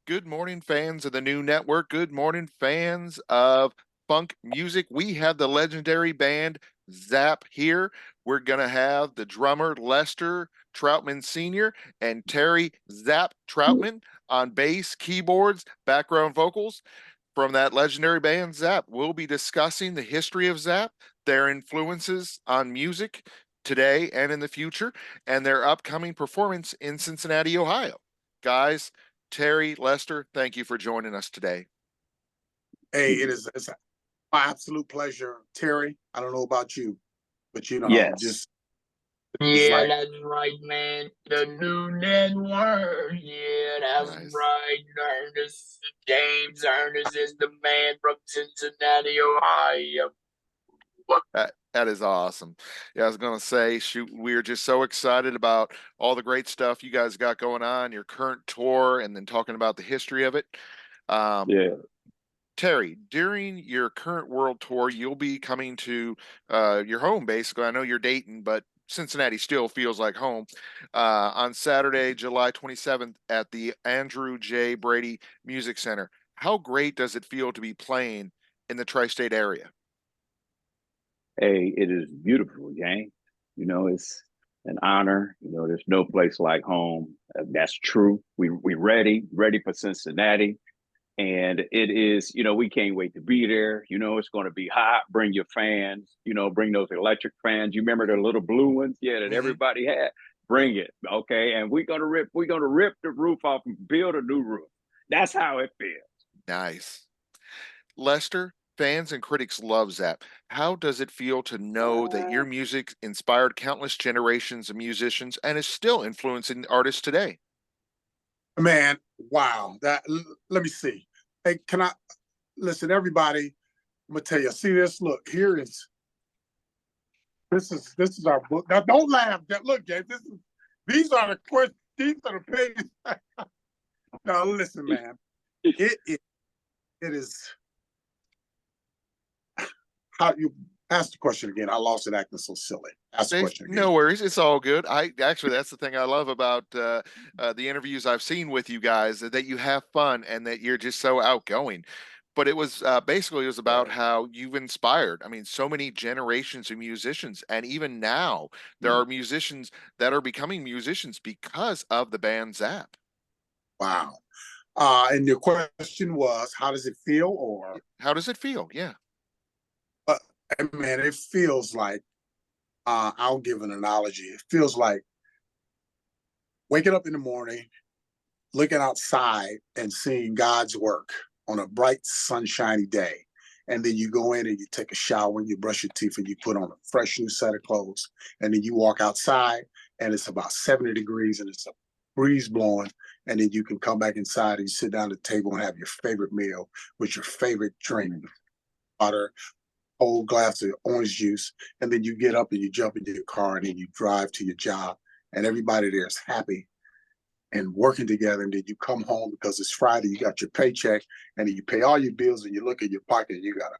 Good morning, fans of the new network. Good morning, fans of funk music. We have the legendary band Zapp here. We're going to have the drummer Lester Troutman Sr. and Terry Zapp Troutman on bass, keyboards, background vocals. From that legendary band Zapp, we'll be discussing the history of Zapp, their influences on music today and in the future, and their upcoming performance in Cincinnati, Ohio. Guys, Terry, Lester, thank you for joining us today. Hey, it's my absolute pleasure, Terry. I don't know about you, but Yes. just it's Yeah, like that's right, man. The new network. Yeah, that's Nice. right. James Ernest is the man from Cincinnati, Ohio. That is awesome. Yeah, I was going to say, shoot, we're just so excited about all the great stuff you guys got going on, your current tour, and then talking about the history of it. Um, Yeah. Terry, during your current world tour, you'll be coming to your home, basically. I know you're Dayton, but Cincinnati still feels like home. On Saturday, July 27th at the Andrew J. Brady Music Center. How great does it feel to be playing in the tri-state area? Hey, it is beautiful, gang. It's an honor. There's no place like home. That's true. We ready for Cincinnati, and it is. We can't wait to be there. It's going to be hot. Bring your fans. Bring those electric fans. You remember the little blue ones? Yeah, that Mm-hmm. everybody had. Bring it, okay? And we're gonna rip. We're gonna rip the roof off and build a new roof. That's how it feels. Nice. Lester, fans and critics love Zapp. How does it feel to know that your music inspired countless generations of musicians and is still influencing artists today? man, wow. Let me see. Hey, can I listen, everybody? I'm gonna tell you. See this? Look, here is this is our book. Now, don't laugh. Look, James. These are the questions. These are the pages. Now, listen, man. It is how you ask the question again. I lost it acting so silly. Ask the question again. No worries, it's all good. I actually, that's the thing I love about the interviews I've seen with you guys, that you have fun and that you're just so outgoing. But it was basically it was about how you've inspired. I mean, so many generations of musicians, and even now there are musicians that are becoming musicians because of the band Zapp. Wow. And your question was, how does it feel? Or How does it feel? Yeah. uh, man, it feels like I'll give an analogy. It feels like waking up in the morning, looking outside and seeing God's work on a bright, sunshiny day. And then you go in and you take a shower and you brush your teeth and you put on a fresh new set of clothes. And then you walk outside and it's about 70 degrees and it's a breeze blowing. And then you can come back inside and you sit down at the table and have your favorite meal with your favorite drink, water, whole glass of orange juice. And then you get up and you jump into your car and then you drive to your job. And everybody there is happy and working together. And then you come home because it's Friday, you got your paycheck, and then you pay all your bills and you look in your pocket and you got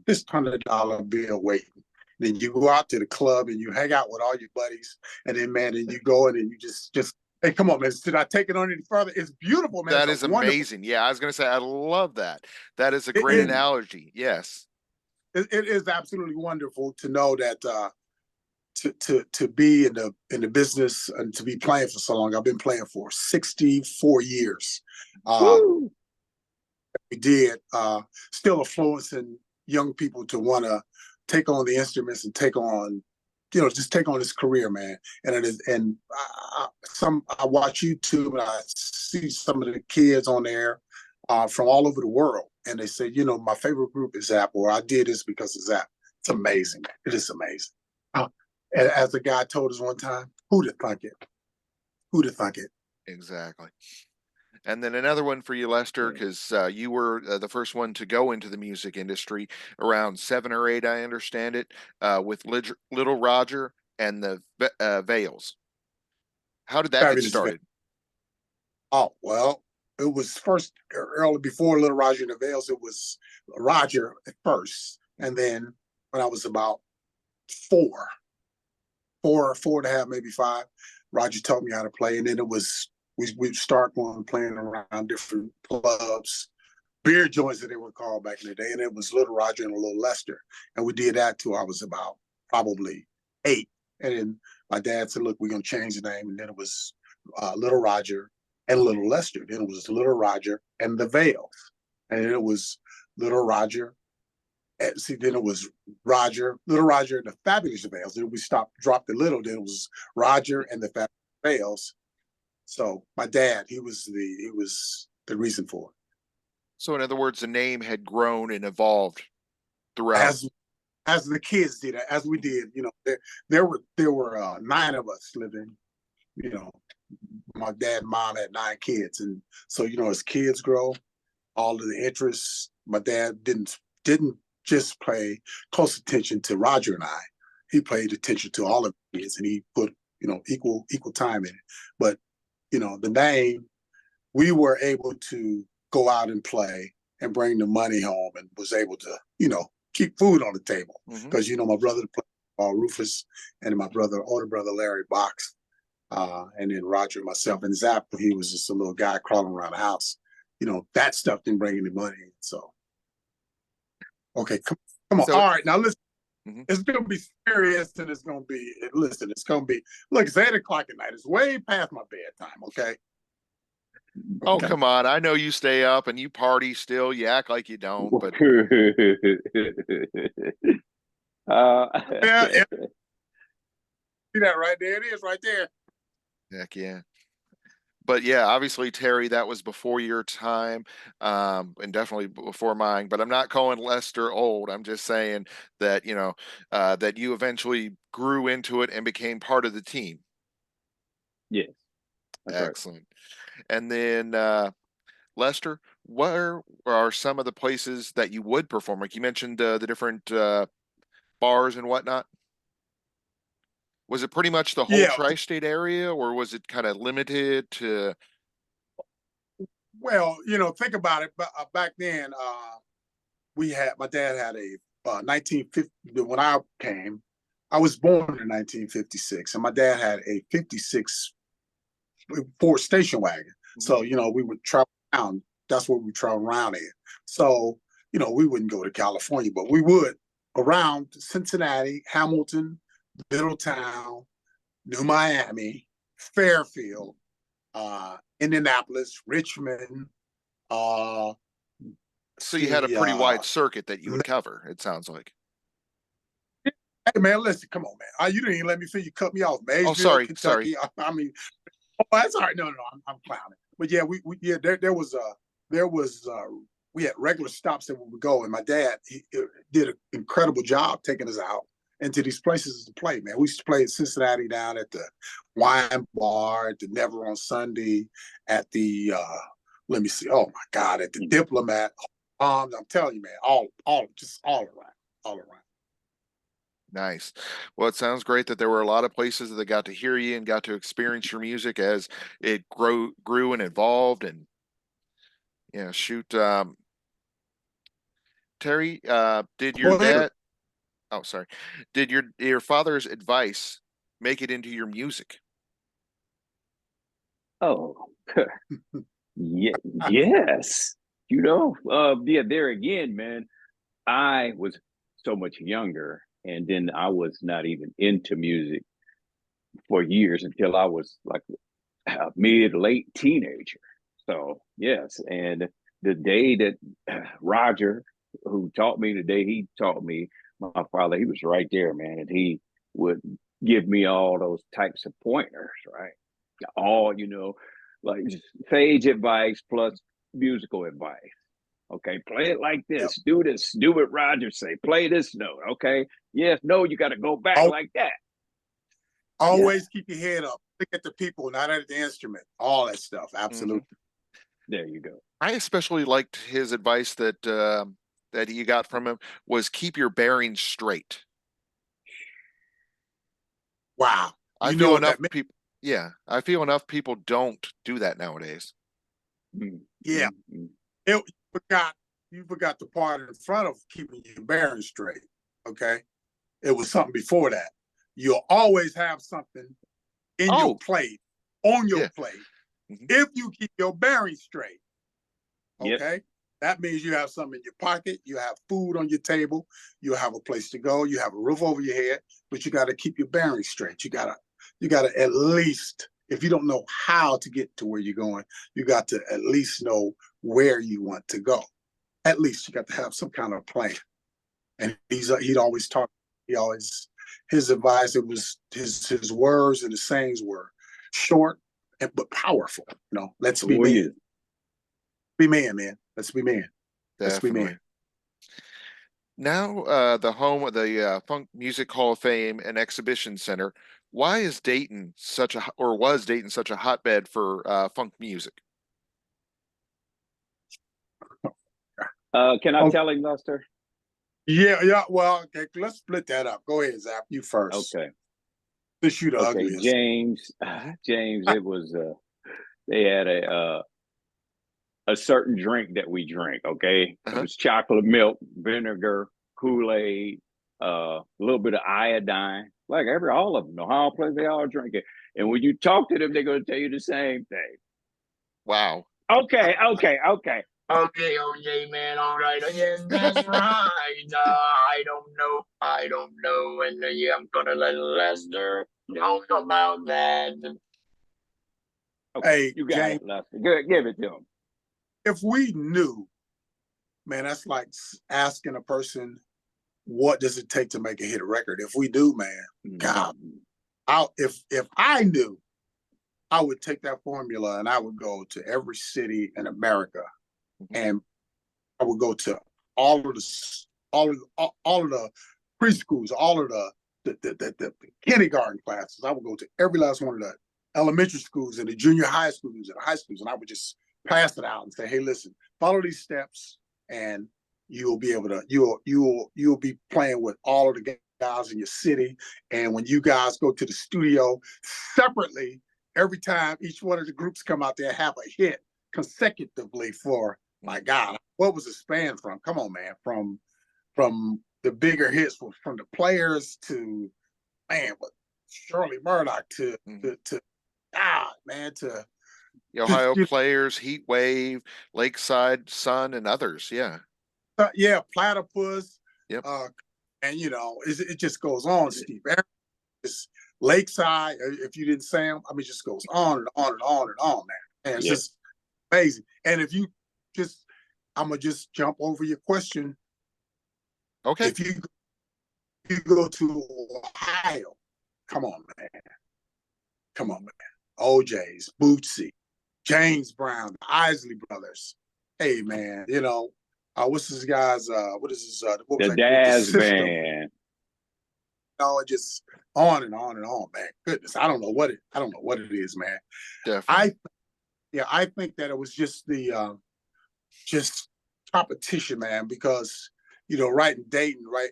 this $100 bill waiting. Then you go out to the club and you hang out with all your buddies. And then, man, and you go in and you just hey, come on, man. Did I take it on any further? It's beautiful, man. That It's is a wonderful. amazing. Yeah, I was going to say, I love that. That is a It, great it, analogy. Yes. it is absolutely wonderful to know that to be in the business and to be playing for so long. I've been playing for 64 years. Woo! We did still influencing young people to want to take on the instruments and take on, just take on this career, man. And it is, and I watch YouTube and I see some of the kids on there from all over the world, and they say, my favorite group is Zapp, or I did this because of Zapp. It's amazing. It is amazing. And as the guy told us one time, who'd have thunk it? Who'd have thunk it? Exactly. And then another one for you, Lester, because you were the first one to go into the music industry around 7 or 8, I understand it, with Little Roger and the Vales. How did that get Fabulous. started? Oh, well, it was first early before Little Roger and the Vales. It was Roger at first. And then when I was about four and a half, maybe five, Roger taught me how to play. And then it was we start going playing around different clubs, beer joints that they were called back in the day, and it was Little Roger and Little Lester, and we did that till I was about probably 8, and then my dad said, "Look, we're gonna change the name," and then it was Little Roger and Little Lester. Then it was Little Roger and the Vels, and then it was Little Roger. And see, then it was Little Roger and the Fabulous Vales. Then we dropped the little. Then it was Roger and the Fabulous Vales. So my dad, he was the reason for it. So in other words, the name had grown and evolved throughout. As the kids did, as we did, there were 9 of us living. My dad and mom had 9 kids, and so as kids grow, all of the interests. My dad didn't just pay close attention to Roger and I. He paid attention to all of the kids, and he put equal time in it. But the name, we were able to go out and play and bring the money home, and was able to keep food on the table, because my brother played Rufus, and my older brother Larry Box, and then Roger, myself, and Zapp. He was just a little guy crawling around the house. That stuff didn't bring any money in. So okay, come on. So, all right, now listen. It's gonna be serious, and it's gonna be look, it's 8 o'clock at night. It's way past my bedtime. Okay. Oh, come on. I know you stay up and you party still. You act like you don't, but Yeah. See that right there? It is right there. heck yeah. But yeah, obviously, Terry, that was before your time, and definitely before mine. But I'm not calling Lester old. I'm just saying that, that you eventually grew into it and became part of the team. Yes. That's right. Excellent. And then, Lester, where are some of the places that you would perform? Like you mentioned, the different bars and whatnot. Was it pretty much the whole Yeah. tri-state area, or was it kind of limited to? Well, think about it. Back then, my dad had a 1950. When I came, I was born in 1956, and my dad had a 56 Ford station wagon. So we would travel around. That's what we travel around in. So we wouldn't go to California, but we would around Cincinnati, Hamilton, Middletown, New Miami, Fairfield, Indianapolis, Richmond. So you had a pretty wide circuit that you would cover, it sounds like. Hey man, listen, come on, man. You didn't even let me finish. You cut me off. Maysville, sorry. Kentucky. I mean, that's all right. No, I'm clowning. But yeah, we had regular stops that we would go, and my dad he did an incredible job taking us out into these places to play. Man, we used to play in Cincinnati down at the Wine Bar, at the Never on Sunday, at the let me see. Oh my God, at the Diplomat. I'm telling you, man, all around. Nice. Well, it sounds great that there were a lot of places that got to hear you and got to experience your music as it grew and evolved. And shoot, Terry, did your dad? Oh, sorry. Did your father's advice make it into your music? Oh, yeah, yes. There again, man. I was so much younger, and then I was not even into music for years until I was like a late teenager. So yes, and the day that Roger, who taught me, the day he taught me, my father, he was right there, man, and he would give me all those types of pointers, right? All like sage advice plus musical advice. Okay, play it like this. Yep. Do what Roger say. Play this note. Okay, yes, no, you got to go back like that. Always keep your head up. Look at the people, not at the instrument. All that stuff. Absolutely. There you go. I especially liked his advice that that you got from him was keep your bearings straight. Wow. I feel enough people. Yeah, I feel enough people don't do that nowadays. Yeah. You forgot the part in front of keeping your bearings straight. Okay. It was something before that. You'll always have something in your plate, on your plate, If you keep your bearings straight, Yep. okay, that means you have something in your pocket, you have food on your table, you have a place to go, you have a roof over your head, but you got to keep your bearings straight. You gotta at least, if you don't know how to get to where you're going, you got to at least know where you want to go. At least you got to have some kind of plan. And he'd always talk. His advice, it was his words and his sayings were short but powerful. Let's be men. Be man, man. Let's be man. Let's be Definitely. man. Now, the home of the Funk Music Hall of Fame and Exhibition Center. Why is Dayton was Dayton such a hotbed for funk music? Can I tell him, Lester? Yeah. Well, okay, let's split that up. Go ahead, Zapp. You first. Okay. Since you the ugliest. James, it was they had a certain drink that we drink, okay? It was chocolate milk, vinegar, Kool-Aid, a little bit of iodine, like all of them, the whole place, they all drink it. And when you talk to them, they're going to tell you the same thing. Wow. Okay, OJ, man, all right. Yes, that's right. I don't know. And yeah, I'm gonna let Lester know about that. Okay, Hey, you got James, it, Lester. Good, give it to him. if we knew, man, that's like asking a person, what does it take to make a hit record? If we do, man, God, if I knew, I would take that formula and I would go to every city in America, and I would go to all of the preschools, all of the kindergarten classes. I would go to every last one of the elementary schools and the junior high schools and the high schools, and I would just pass it out and say, "Hey, listen, follow these steps, and you'll be able to you'll be playing with all of the guys in your city. And when you guys go to the studio separately, every time each one of the groups come out there, have a hit consecutively for." My God, what was the span from? Come on, man. From the bigger hits, from the Players to, man, but Shirley Murdoch to God, man, to The Ohio Players, Heat Wave, Lakeside Sun, and others. Yeah. Yeah, Platypus. Yep. And it just goes on, Steve. It's Lakeside. If you didn't say them, I mean, it just goes on and on and on and on, man. And it's just amazing. And if you I'm gonna just jump over your question. Okay. If you go to Ohio, come on, man. OJ's, Bootsy, James Brown, the Isley Brothers. Hey, man, what's this guy's? What is his? What was the Daz the Band. Just on and on and on, man. Goodness, I don't know what it is, man. Definitely. I think that it was just the just competition, man, because right in Dayton, right,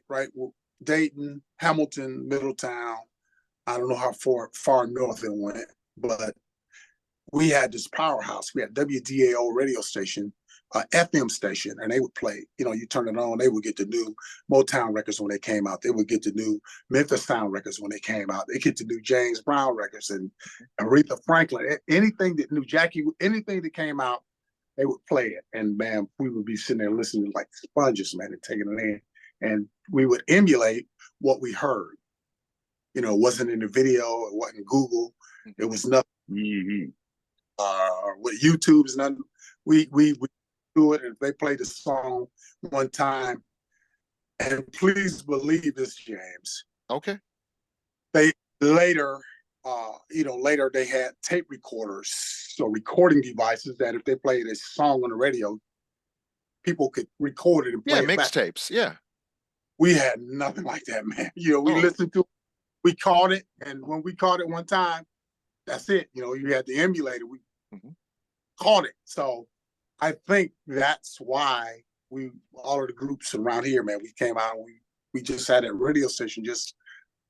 Dayton, Hamilton, Middletown. I don't know how far north it went, but we had this powerhouse. We had WDAO radio station, FM station, and they would play. You turn it on, they would get the new Motown records when they came out. They would get the new Memphis Sound records when they came out. They get the new James Brown records and Aretha Franklin. Anything that new Jackie, anything that came out, they would play it. And man, we would be sitting there listening like sponges, man, and taking it in. And we would emulate what we heard. It wasn't in the video, it wasn't Google, it was nothing. With YouTube's nothing. We do it, and they played the song one time. And please believe this, James. Okay. They later they had tape recorders, so recording devices that if they played a song on the radio, people could record it and play it back. Mixtapes. Yeah. We had nothing like that, man. We listened to it, we caught it, and when we caught it one time, that's it. You had to emulate it. We caught it. So I think that's why all of the groups around here, man, we came out and we just had a radio station just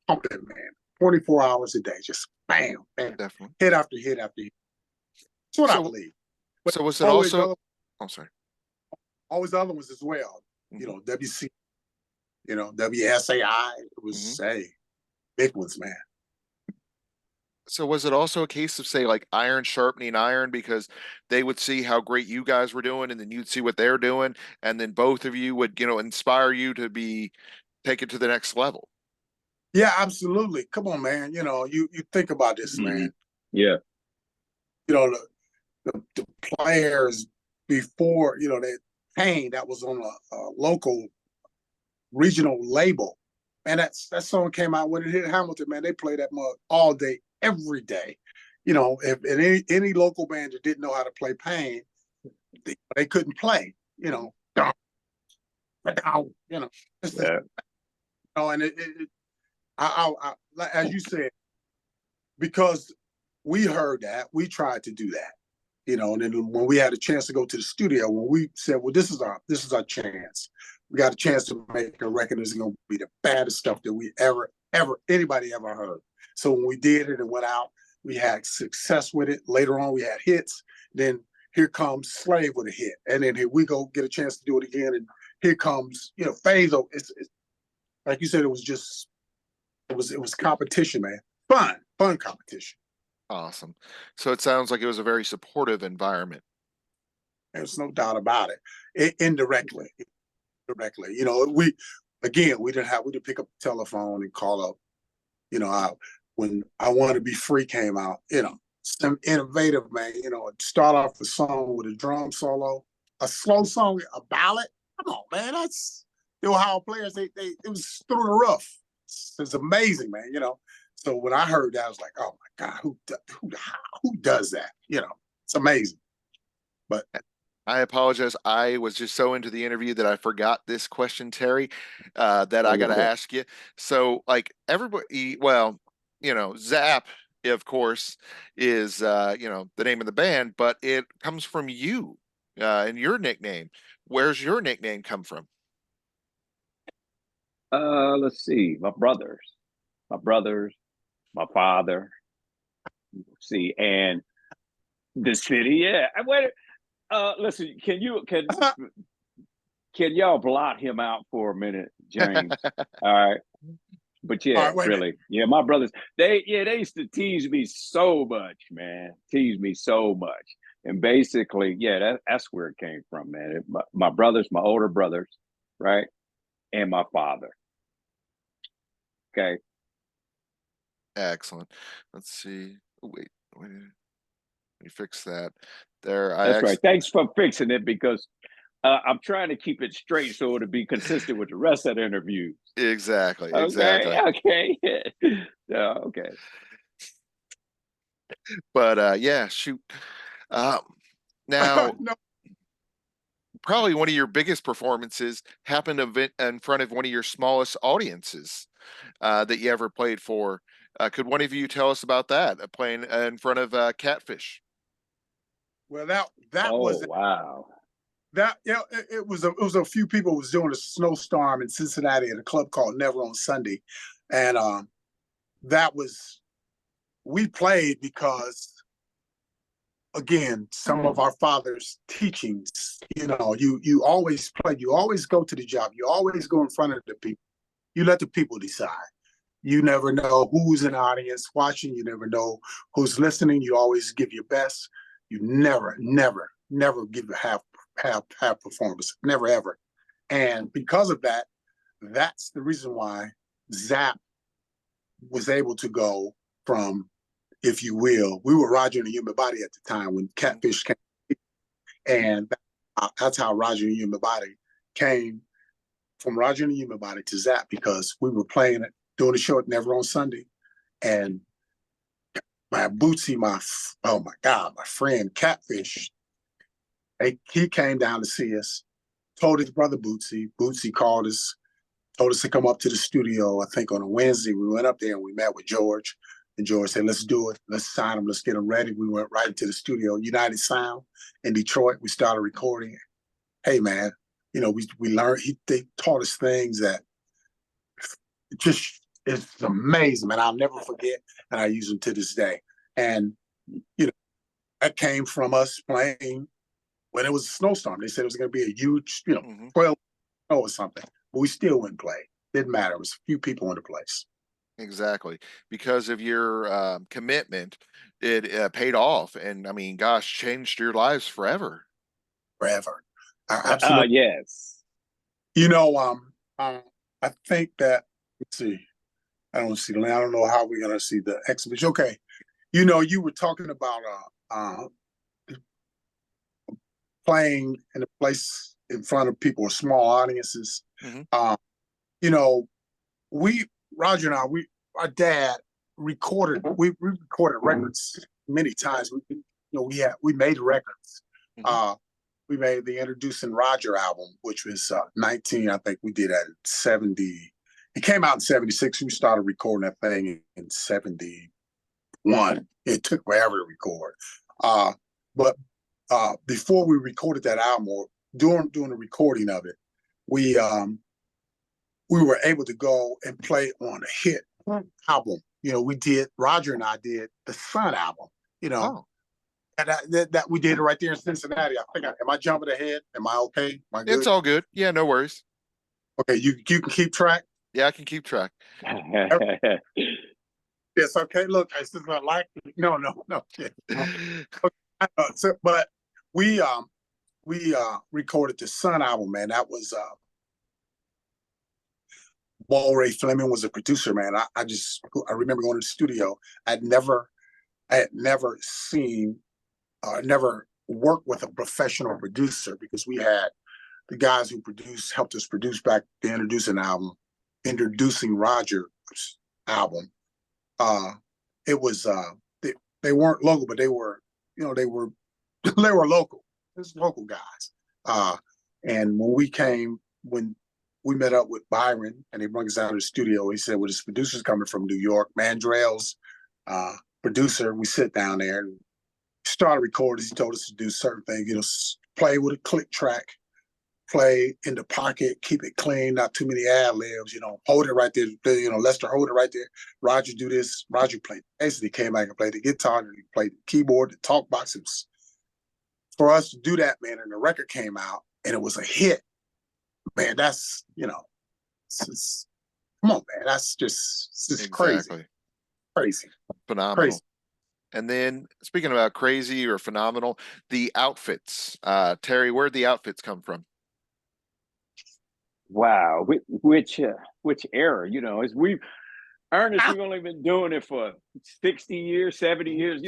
pumping, man. 24 hours a day, just bam, bam, definitely, hit after hit after hit. That's what I believe. But so was it also? Sorry. Always other ones as well. WC, WSAI. It was big ones, man. So was it also a case of, say, like iron sharpening iron, because they would see how great you guys were doing and then you'd see what they're doing, and then both of you would, inspire you to take it to the next level? Yeah, absolutely. Come on, man. You think about this, Mhm. man. Yeah. The players before, they Pain that was on a local regional label. And that song came out when it hit Hamilton, man. They played that mug all day, every day. If any local band that didn't know how to play Pain, they couldn't play. Down, down, Yeah. and as you said, because we heard that, we tried to do that. And then when we had a chance to go to the studio, when we said, well, this is our chance. We got a chance to make a record that's gonna be the baddest stuff that we anybody ever heard. So when we did it and went out, we had success with it. Later on, we had hits. Then here comes Slave with a hit, and then here we go get a chance to do it again, and here comes Phase. It's like you said, it was competition, man. Fun competition. Awesome. So it sounds like it was a very supportive environment. There's no doubt about it. Indirectly, we didn't pick up the telephone and call up. When I Want to Be Free came out, some innovative, man. Start off a song with a drum solo, a slow song, a ballad. Come on, man. That's the Ohio players. It was through the roof. It's amazing, man. So when I heard that, I was like, oh my God, who does that? It's amazing. But I apologize. I was just so into the interview that I forgot this question, Terry, that I got to ask you. So, like everybody, well, Zapp, of course, is the name of the band, but it comes from you and your nickname. Where's your nickname come from? Let's see. My brothers, my father. See, and the city. Yeah. Wait. Listen. Can y'all blot him out for a minute, James? All right. But all yeah, right, wait a minute. really. Yeah, my brothers, they used to tease me so much, man. Tease me so much. And basically, yeah, that's where it came from, man. My brothers, my older brothers, right? And my father. Okay. Excellent. Let's see. Oh, wait, let me fix that. There, I That's right. actually Thanks for fixing it because I'm trying to keep it straight so it'll be consistent with the rest of the interview. Okay, exactly. okay. Yeah, okay. But yeah, shoot. Um, now, No, probably one of your biggest performances happened in front of one of your smallest audiences that you ever played for. Could one of you tell us about that? Playing in front of Catfish. well, that Oh was wow. that. Yeah, it was a few people was doing a snowstorm in Cincinnati at a club called Never on Sunday, and that was we played because again some of our father's teachings. You always play. You always go to the job. You always go in front of the people. You let the people decide. You never know who's in the audience watching. You never know who's listening. You always give your best. You never give a half performance. Never ever. And because of that, that's the reason why Zapp was able to go from, if you will, we were Roger and the Human Body at the time when Catfish came, and that's how Roger and the Human Body came from Roger and the Human Body to Zapp because we were playing it, doing the show at Never on Sunday, and my Bootsy, oh my God, my friend Catfish, he came down to see us, told his brother Bootsy. Bootsy called us, told us to come up to the studio. I think on a Wednesday, we went up there and we met with George. And George said, let's do it. Let's sign them. Let's get them ready. We went right into the studio, United Sound in Detroit. We started recording. Hey, man, we learned, they taught us things that just it's amazing, man. I'll never forget, and I use them to this day. And that came from us playing when it was a snowstorm. They said it was going to be a huge, 12 snow or something, but we still wouldn't play. Didn't matter. It was a few people in the place. Exactly. Because of your commitment, it paid off. And I mean, gosh, changed your lives forever. forever. Absolutely. Yes. You know, I think that, let's see, I don't see, I don't know how we're going to see the exhibition. Okay. You know, you were talking about playing in a place in front of people or small audiences. Hmm. You know, Roger and I, our dad recorded, we recorded records many times. We made records. Hmm. We made the Introducing Roger album, which was 19, I think we did that in 70. It came out in 76. We started recording that thing in 71. It took forever to record. But before we recorded that album, or during the recording of it, we were able to go and play on a hit album. You know, Roger and I did the Sun album, you know, Oh, and that we did it right there in Cincinnati. Am I jumping ahead? Am I okay? Am I it's good? all good. Yeah, no worries. Okay, you can keep track. Yeah, I can keep track. Yes, okay. Look, I still not like no, yeah. But we recorded the Sun album, man. That was Ball Ray Fleming was a producer, man. I remember going to the studio. I had never seen, never worked with a professional producer, because we had the guys who helped us produce back the Introducing Roger's album. It was they weren't local, but they were, they were they were local. It's local guys. And when we met up with Byron and they brought us out of the studio, he said, well, this producer's coming from New York, Mandrell's producer. We sit down there and started recording. He told us to do certain things, play with a click track, play in the pocket, keep it clean, not too many ad libs, hold it right there. Lester, hold it right there. Roger, do this. Roger played. Basically, came back and played the guitar, and he played the keyboard, the talk boxes. For us to do that, man, and the record came out and it was a hit, man, that's, come on, man, that's just Exactly. crazy. Phenomenal. And then speaking about crazy or phenomenal, the outfits. Terry, where'd the outfits come from? Wow. Which era? As Ernest, we've only been doing it for 60 years, 70 years,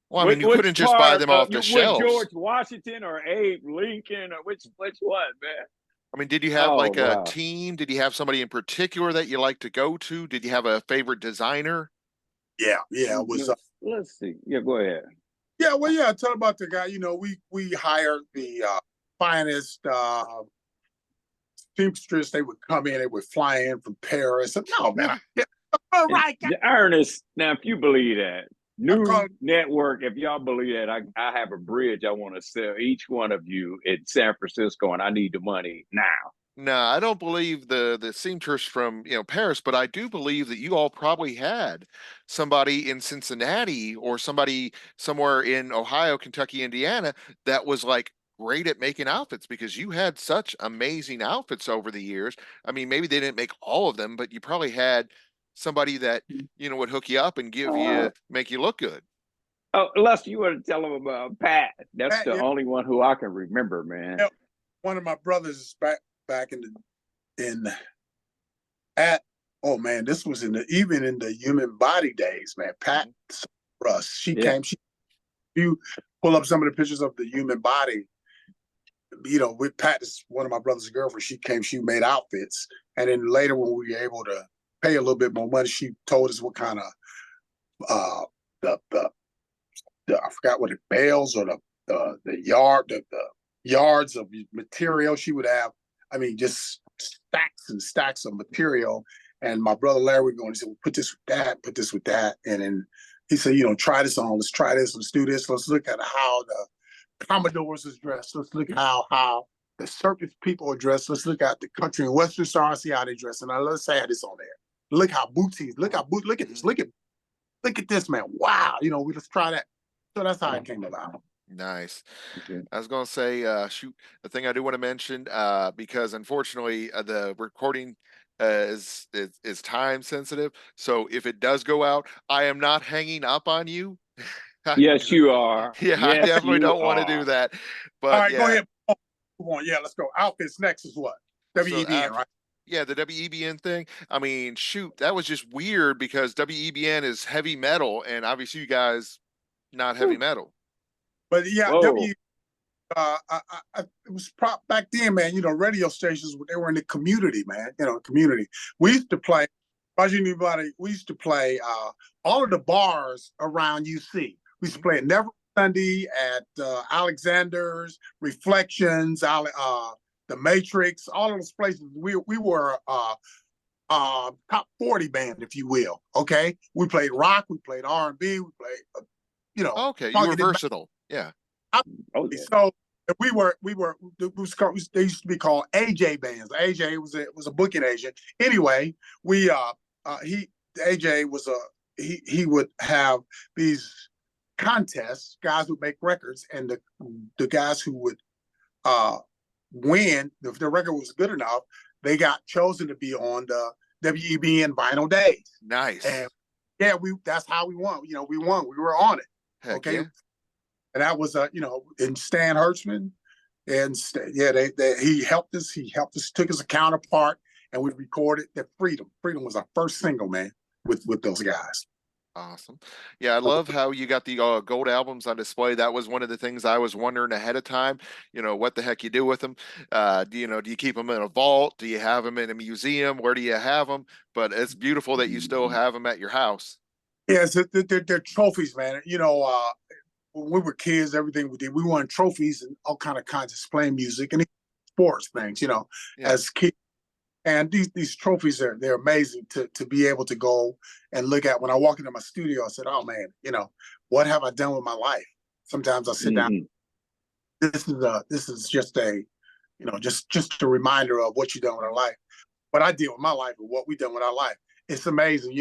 Well, I mean, you couldn't Which just buy part, them off the with shelves. George Washington or Abe Lincoln, or which one, man? I mean, did you have Oh, like a wow. team? Did you have somebody in particular that you like to go to? Did you have a favorite designer? Yeah, it was. Let's see. Yeah, go ahead. Yeah, well, yeah. Tell about the guy. We hired the finest seamstress. They would come in. They would fly in from Paris. No, man. All right. Ernest, now, if you believe that, New Network, if y'all believe that, I have a bridge I want to sell each one of you in San Francisco, and I need the money now. No, I don't believe the seamstress from Paris, but I do believe that you all probably had somebody in Cincinnati or somebody somewhere in Ohio, Kentucky, Indiana that was like great at making outfits, because you had such amazing outfits over the years. I mean, maybe they didn't make all of them, but you probably had somebody that would hook you up and make you look good. Oh, Lester, you want to tell them about Pat? That's Pat, the yeah, only one who I can remember, man. yeah. One of my brothers is back in at oh man, this was even in the Human Body days, man. Pat Russ, she Yeah. came. You pull up some of the pictures of the Human Body. With Pat, is one of my brother's girlfriends. She came. She made outfits, and then later when we were able to pay a little bit more money, she told us what kind of the I forgot what it bales or the yards of material she would have. I mean, just stacks and stacks of material. And my brother Larry would go and he said, well, put this with that, put this with that. And then he said, try this on, let's try this, let's do this. Let's look at how the Commodores is dressed. Let's look at how the circus people are dressed. Let's look at the country and Western stars, see how they dress. And let's add this on there. Look how booties, look at this, look at this, man. Wow. Let's try that. So that's how it came about. Nice. Okay. I was going to say, shoot, the thing I do want to mention, because unfortunately the recording is time sensitive. So if it does go out, I am not hanging up on you. Yes, you are. Yeah, I Yes, definitely you don't want to do are. that. All But right, go yeah, ahead. Move on. Yeah, let's go. Outfits next is what? so WEBN, right? yeah, the WEBN thing. I mean, shoot, that was just weird because WEBN is heavy metal, and obviously you guys not heavy metal. But yeah, Whoa. it was back then, man. You know, radio stations they were in the community, man. You know, community. We used to play. Anybody, we used to play all of the bars around UC. We used to play at Never Sunday, at Alexander's, Reflections, the Matrix, all of those places. We were top 40 band, if you will. Okay, we played rock, we played R&B, we played Okay, you punk. were It didn't versatile. Yeah. Oh yeah. so they used to be called AJ bands. AJ was a booking agent. Anyway, we he AJ was he would have these contests. Guys would make records, and the guys who would win, if the record was good enough, they got chosen to be on the WEBN vinyl days. Nice. And yeah, that's how we won. You know, we won. We were on it. Heck Okay. yeah. And that was and Stan Hertzman, and he helped us. He helped us, took us a counterpart, and we recorded that Freedom. Freedom was our first single, man, with those guys. Awesome. Yeah, I love how you got the gold albums on display. That was one of the things I was wondering ahead of time. You know, what the heck you do with them? Do you keep them in a vault? Do you have them in a museum? Where do you have them? But it's beautiful that you still have them at your house. Yes, they're trophies, man. You know, when we were kids, everything we did, we won trophies and all kinds of playing music and sports things. You know, Yeah. as kids. And these trophies they're amazing to be able to go and look at. When I walk into my studio, I said, "Oh man, what have I done with my life?" Sometimes I sit down. This is just just a reminder of what you've done with our life. What I did with my life and what we done with our life. It's amazing,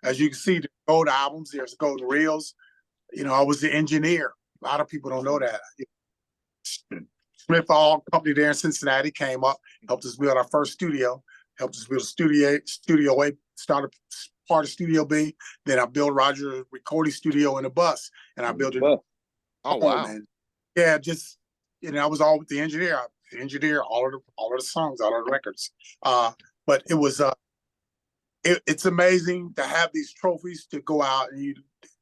as you can see, the gold albums, there's golden reels. I was the engineer. A lot of people don't know that. Smith All Company there in Cincinnati came up, helped us build our first studio, helped us build Studio A, started part of Studio B. Then I built Roger recording studio in a bus, and I built it. Oh wow. And yeah, just I was all with the engineer. The engineer all of the songs, all of the records. But it was it's amazing to have these trophies to go out and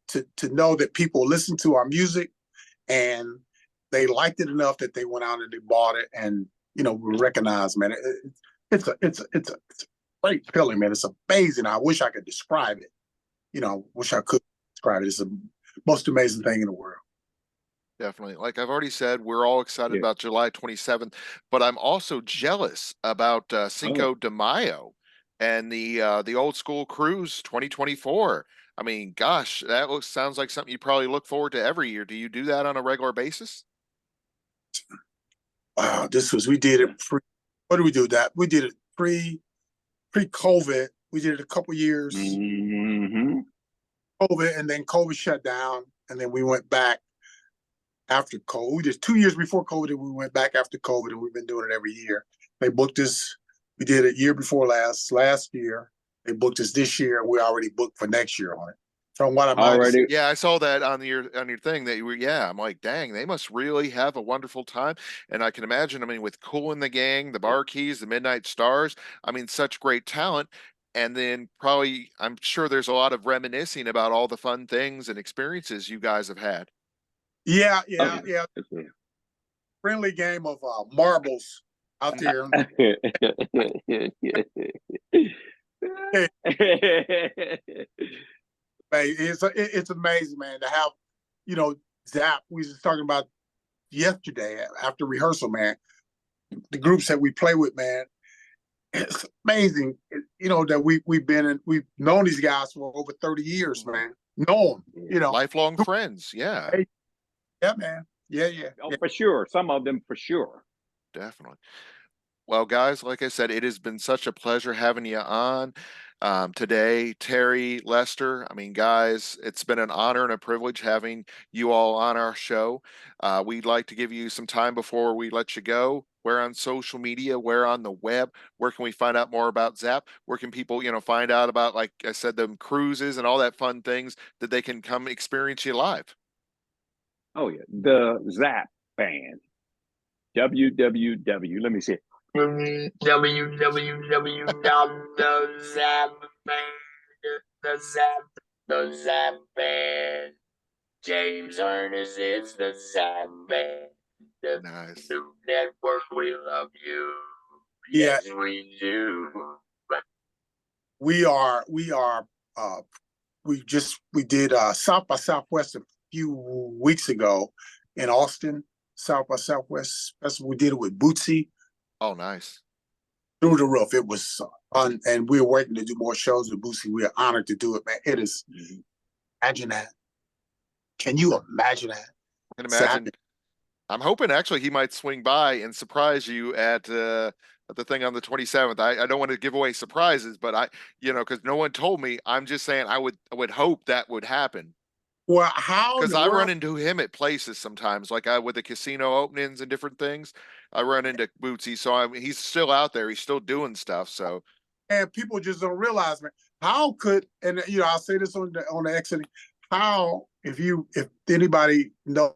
to know that people listen to our music and they liked it enough that they went out and they bought it, and we recognize, man. It's a great feeling, man. It's amazing. I wish I could describe it. Wish I could describe it. It's the most amazing thing in the world. Definitely. Like I've already said, we're all excited about July 27th, but I'm also jealous about Cinco de Mayo and the old school cruise 2024. I mean, gosh, that sounds like something you probably look forward to every year. Do you do that on a regular basis? Wow, we did it what did we do that? We did it pre-COVID. We did it a couple years. Mm-hmm. COVID, and then COVID shut down, and then we went back after COVID. We did 2 years before COVID, and we went back after COVID, and we've been doing it every year. They booked us. We did it year before last year. They booked us this year, and we already booked for next year on it. From what I'm Already. Yeah, I saw that on your thing that you were. Yeah, I'm like, dang, they must really have a wonderful time. And I can imagine. I mean, with Kool and the Gang, the Bar Keys, the Midnight Stars. I mean, such great talent. And then probably, I'm sure there's a lot of reminiscing about all the fun things and experiences you guys have had. Yeah. Okay. Friendly game of marbles out there. It's amazing, man, to have, Zapp. We was talking about yesterday after rehearsal, man. The groups that we play with, man. It's amazing, that we've known these guys for over 30 years, man. Know them, Lifelong friends. Yeah. Yeah, man. Yeah. Oh, for sure. Some of them for sure. Definitely. Well, guys, like I said, it has been such a pleasure having you on today, Terry, Lester. I mean, guys, it's been an honor and a privilege having you all on our show. We'd like to give you some time before we let you go. Where on social media? Where on the web? Where can we find out more about Zapp? Where can people, find out about, like I said, them cruises and all that fun things that they can come experience you live? Oh yeah, the Zapp band. www. Let me see. the Zapp band. James Ernest is the Zapp band. The Nice. new network, we love you. Yeah. Yes, we do. We did South by Southwest a few weeks ago in Austin, South by Southwest Festival. We did it with Bootsy. Oh, nice. Through the roof. It was fun, and we're waiting to do more shows with Bootsy. We are honored to do it, man. It is. Imagine that. Can you imagine that? I can imagine. I'm hoping actually he might swing by and surprise you at the thing on the 27th. I don't want to give away surprises, but because no one told me. I'm just saying I would hope that would happen. Well, how in Because the I world? run into him at places sometimes, like with the casino openings and different things. I run into Bootsy, so he's still out there. He's still doing stuff. So And people just don't realize, man. How could, and I'll say this on the exit. How, if anybody knows